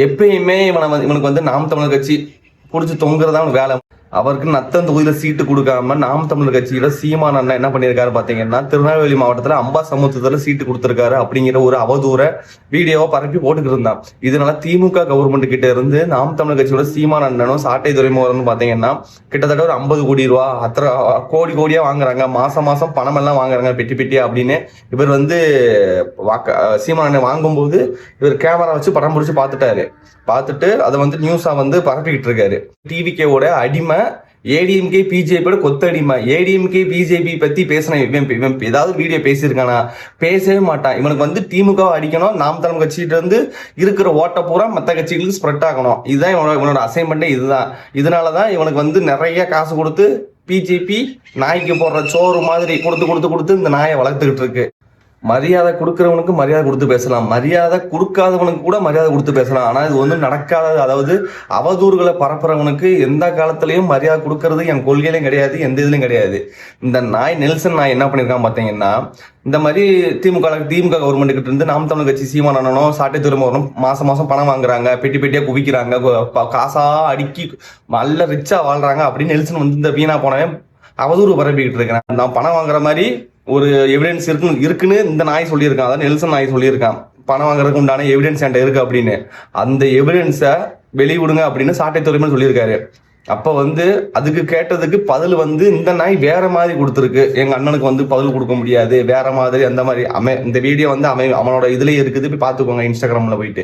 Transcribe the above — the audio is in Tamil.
எப்பயுமே இவனுக்கு வந்து நாம் தமிழர் கட்சி புடிச்சு தொங்குறதான் வேலை. அவருக்கு நத்தம் தொகுதியில சீட்டு கொடுக்காம நாம் தமிழர் கட்சியில சீமான் அண்ணா என்ன பண்ணியிருக்காரு பாத்தீங்கன்னா, திருநெல்வேலி மாவட்டத்துல அம்பா சமுத்திரத்துல சீட்டு கொடுத்திருக்காரு அப்படிங்கிற ஒரு அவதூற வீடியோவை பரப்பி போட்டுக்கிட்டு இருந்தான். இதனால திமுக கவர்மெண்ட் கிட்ட இருந்து நாம் தமிழர் கட்சியோட சீமான் அண்ணனும் சாட்டை துறைமுகம்னு பாத்தீங்கன்னா கிட்டத்தட்ட ஒரு 50 கோடி ரூபா அத்தனை கோடியா வாங்குறாங்க. மாசம் பணம் எல்லாம் வாங்குறாங்க பெட்டி பெட்டியா அப்படின்னு. இவர் வந்து சீமான் அண்ணன் வாங்கும்போது இவர் கேமரா வச்சு படம் பிடிச்சு பார்த்துட்டு அதை வந்து நியூஸா வந்து பரப்பிக்கிட்டு இருக்காரு. டிவிகேவோட அடிமை, ஏடிஎம்கே பிஜேபியோட கொத்தடிமை. ஏடிஎம்கே பிஜேபி பத்தி பேசின இவன் ஏதாவது வீடியோ பேசியிருக்கானா? பேசவே மாட்டான். இவனுக்கு வந்து திமுக அடிக்கணும், நாம் தமிழ் கட்சியிட்ட இருந்து இருக்கிற ஓட்ட பூரா மற்ற கட்சிகளுக்கு ஸ்ப்ரெட் ஆகணும். இதுதான் இவனோட அசைன்மெண்ட்டே. இதுதான். இதனாலதான் இவனுக்கு வந்து நிறைய காசு கொடுத்து பிஜேபி நாய்க்கு போடுற சோறு மாதிரி கொடுத்து இந்த நாயை வளர்த்துக்கிட்டு இருக்கு. மரியாதை கொடுக்கறவனுக்கு மரியாதை கொடுத்து பேசலாம், மரியாதை கொடுக்காதவனுக்கு கூட மரியாதை கொடுத்து பேசலாம். ஆனா இது ஒன்றும் நடக்காதது. அதாவது அவதூறுகளை பரப்புறவனுக்கு எந்த காலத்திலையும் மரியாதை கொடுக்கறது என் கொள்கையிலும் கிடையாது, எந்த இதுலையும் கிடையாது. இந்த நெல்சன் நாய் என்ன பண்ணிருக்கான் பாத்தீங்கன்னா, இந்த மாதிரி திமுக கவர்மெண்ட் கிட்ட இருந்து நாம் தமிழ் கட்சி சீமான் அண்ணனும் சாட்டை துறைமுகனும் மாசம் பணம் வாங்குறாங்க, பெட்டி பெட்டியா குவிக்கிறாங்க, காசா அடுக்கி நல்ல ரிச்சா வாழ்றாங்க அப்படின்னு நெல்சன் வந்து இந்த வீணா போனவன் அவதூறு பரப்பிக்கிட்டு இருக்கிறேன். நான் பணம் வாங்குற மாதிரி ஒரு எவிடன்ஸ் இருக்குன்னு இந்த நாய் சொல்லியிருக்கான். அதான் நெல்சன் நாய் சொல்லியிருக்கான், பணம் வாங்குறதுக்கு உண்டான எவிடன்ஸ் என்கிட்ட இருக்கு அப்படின்னு. அந்த எவிடன்ஸை வெளிவிடுங்க அப்படின்னு சாட்டை துறைமுகம் சொல்லியிருக்காரு. அப்ப வந்து அதுக்கு கேட்டதுக்கு பதில் வந்து இந்த நாய் வேற மாதிரி கொடுத்துருக்கு. எங்க அண்ணனுக்கு வந்து பதில் கொடுக்க முடியாது, வேற மாதிரி அந்த மாதிரி இந்த வீடியோ வந்து அவனோட இதுலயே இருக்குது, போய் பார்த்துக்கோங்க இன்ஸ்டாகிராம்ல போயிட்டு.